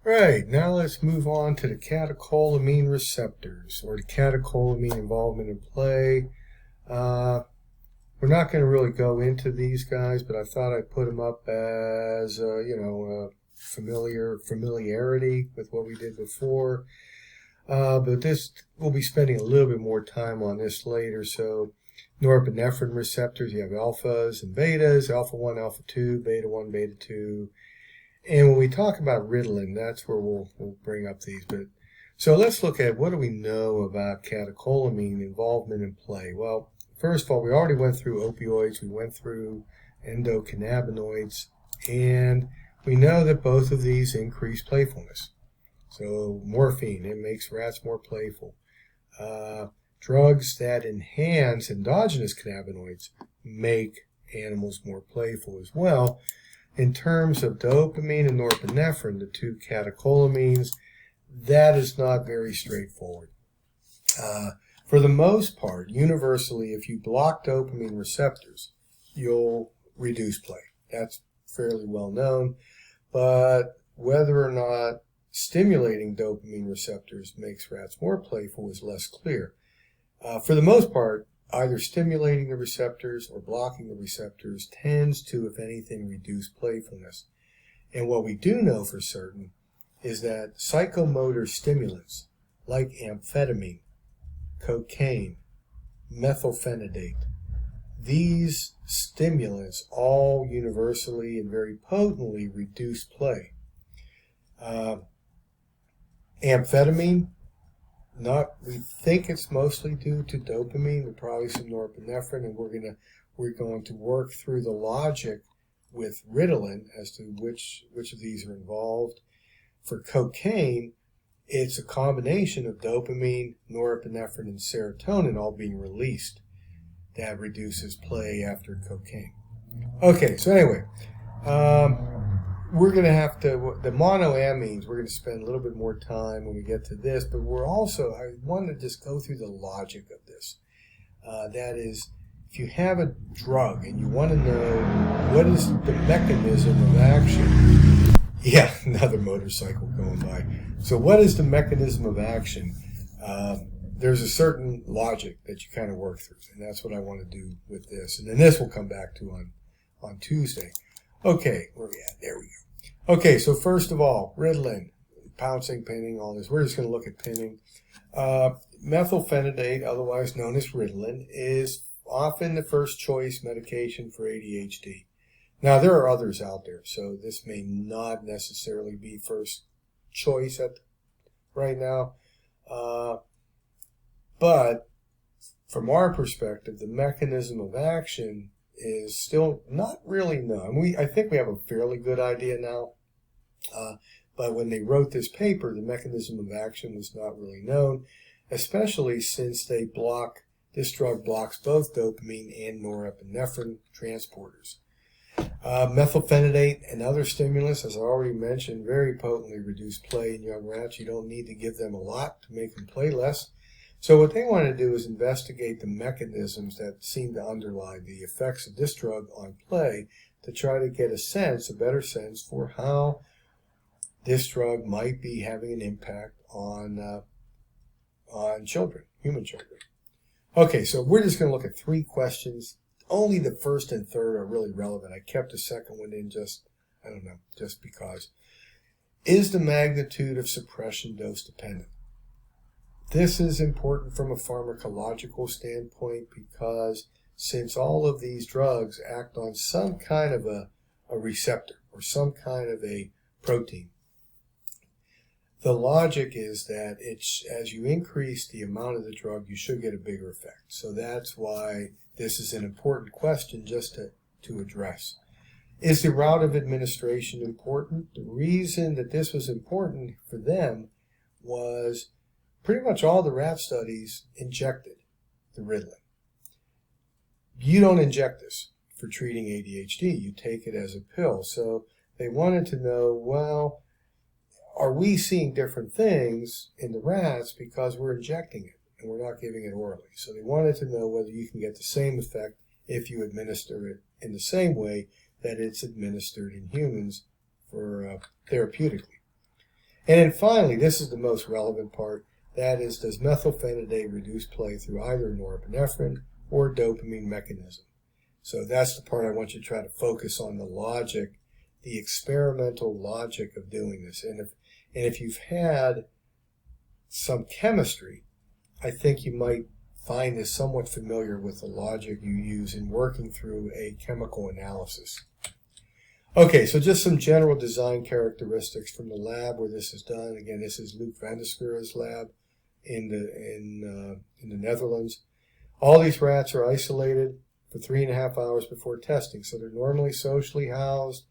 Right, now let's move on to the catecholamine receptors, or the catecholamine involvement in play. We're not going to really go into these guys, but I thought I'd put them up as, familiarity with what we did before. But this, we'll be spending a little bit more time on this later. So norepinephrine receptors, you have alphas and betas, alpha 1, alpha 2, beta 1, beta 2. And when we talk about ritalin, that's where we'll bring up these. But so let's look at what do we know about catecholamine involvement in play. Well, first of all, we already went through opioids, we went through endocannabinoids, and we know that both of these increase playfulness. So morphine, it makes rats more playful. Drugs that enhance endogenous cannabinoids make animals more playful as well. In terms of dopamine and norepinephrine, the two catecholamines, that is not very straightforward. For the most part, universally, if you block dopamine receptors, you'll reduce play. That's fairly well known. But whether or not stimulating dopamine receptors makes rats more playful is less clear. For the most part, either stimulating the receptors or blocking the receptors tends to, if anything, reduce playfulness. And what we do know for certain is that psychomotor stimulants like amphetamine, cocaine, methylphenidate, these stimulants all universally and very potently reduce play. Amphetamine, we think it's mostly due to dopamine, but probably some norepinephrine, and we're going to work through the logic with Ritalin as to which of these are involved. For cocaine, it's a combination of dopamine, norepinephrine, and serotonin all being released that reduces play after cocaine. Okay, so anyway, we're going to have to, the monoamines, we're going to spend a little bit more time when we get to this, but I want to just go through the logic of this. That is, if you have a drug and you want to know what is the mechanism of action, yeah, another motorcycle going by. So what is the mechanism of action? There's a certain logic that you kind of work through, and that's what I want to do with this. And then this will come back to on Tuesday. Okay, where are we at? There we go. Okay, so first of all, Ritalin, pouncing, pinning, all this. We're just going to look at pinning. Methylphenidate, otherwise known as Ritalin, is often the first choice medication for ADHD. Now, there are others out there, so this may not necessarily be first choice right now. But from our perspective, the mechanism of action is still not really known. I think we have a fairly good idea now, but when they wrote this paper, the mechanism of action was not really known, especially since this drug blocks both dopamine and norepinephrine transporters. Methylphenidate and other stimulants, as I already mentioned, very potently reduce play in young rats. You don't need to give them a lot to make them play less. So what they want to do is investigate the mechanisms that seem to underlie the effects of this drug on play to try to get a better sense for how this drug might be having an impact on children, human children. Okay, so we're just going to look at 3 questions. Only the first and third are really relevant. I kept the second one in just because. Is the magnitude of suppression dose dependent? This is important from a pharmacological standpoint because since all of these drugs act on some kind of a receptor or some kind of a protein, the logic is that as you increase the amount of the drug, you should get a bigger effect. So that's why this is an important question just to address. Is the route of administration important? The reason that this was important for them was pretty much all the rat studies injected the Ritalin. You don't inject this for treating ADHD. You take it as a pill. So they wanted to know, well, are we seeing different things in the rats because we're injecting it and we're not giving it orally? So they wanted to know whether you can get the same effect if you administer it in the same way that it's administered in humans for therapeutically. And then finally, this is the most relevant part. That is, does methylphenidate reduce play through either norepinephrine or dopamine mechanism? So that's the part I want you to try to focus on, the logic, the experimental logic of doing this. And if you've had some chemistry, I think you might find this somewhat familiar with the logic you use in working through a chemical analysis. Okay, so just some general design characteristics from the lab where this is done. Again, this is Luc van der Schuur's lab in the Netherlands. All these rats are isolated for 3.5 hours before testing. So they're normally socially housed.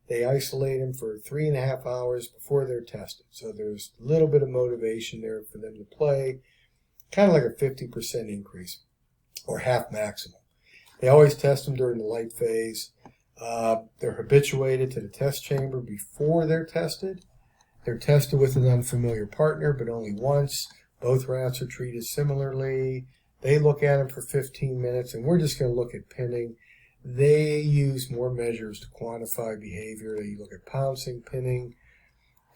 They isolate them for 3.5 hours before they're tested. So there's a little bit of motivation there for them to play, kind of like a 50% increase or half maximal. They always test them during the light phase. They're habituated to the test chamber before they're tested. They're tested with an unfamiliar partner, but only once. Both rats are treated similarly. They look at them for 15 minutes, and we're just going to look at pinning. They use more measures to quantify behavior. They look at pouncing, pinning,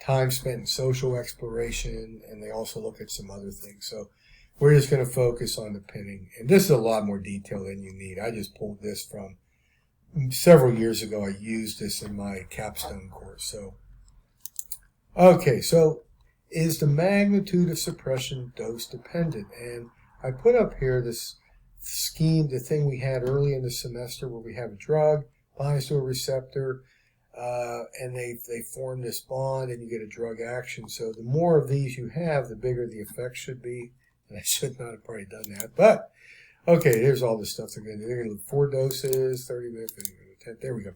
time spent in social exploration, and they also look at some other things. So we're just going to focus on the pinning. And this is a lot more detail than you need. I just pulled this from several years ago. I used this in my capstone course. So, okay, so is the magnitude of suppression dose dependent? And I put up here this scheme, the thing we had early in the semester where we have a drug, binds to a receptor, and they form this bond and you get a drug action. So the more of these you have, the bigger the effect should be. And I should not have probably done that. But, okay, here's all the stuff they're going to do. They're going to do 4 doses, 30 minutes, 10. There we go.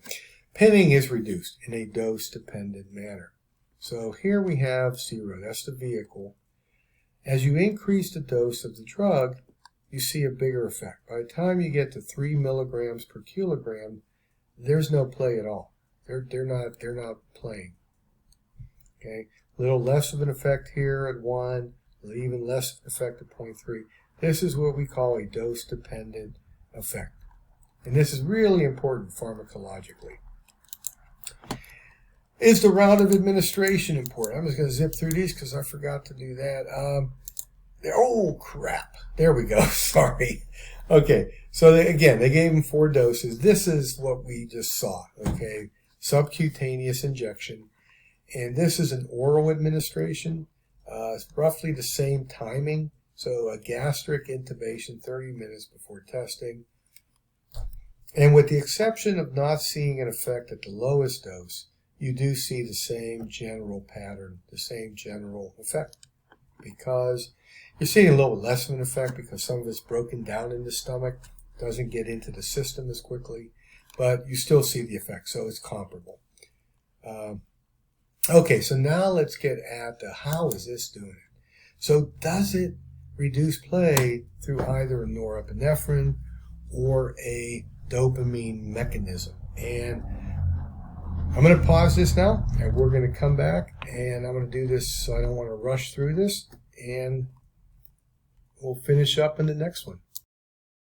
Pinning is reduced in a dose-dependent manner. So here we have 0. That's the vehicle. As you increase the dose of the drug, you see a bigger effect. By the time you get to 3 milligrams per kilogram, there's no play at all. They're not playing. Okay, a little less of an effect here at 1, even less of an effect at 0.3. This is what we call a dose-dependent effect, and this is really important pharmacologically. Is the route of administration important? I'm just going to zip through these because I forgot to do that. Oh, crap. There we go. Sorry. Okay. So again, they gave him 4 doses. This is what we just saw. Okay. Subcutaneous injection. And this is an oral administration. It's roughly the same timing. So a gastric intubation 30 minutes before testing. And with the exception of not seeing an effect at the lowest dose, you do see the same general pattern, the same general effect. Because you're seeing a little less of an effect because some of it's broken down in the stomach, doesn't get into the system as quickly, but you still see the effect, so it's comparable. Okay, so now let's get at how is this doing it? So does it reduce play through either a norepinephrine or a dopamine mechanism? And I'm going to pause this now, and we're going to come back, and I'm going to do this so I don't want to rush through this, and we'll finish up in the next one.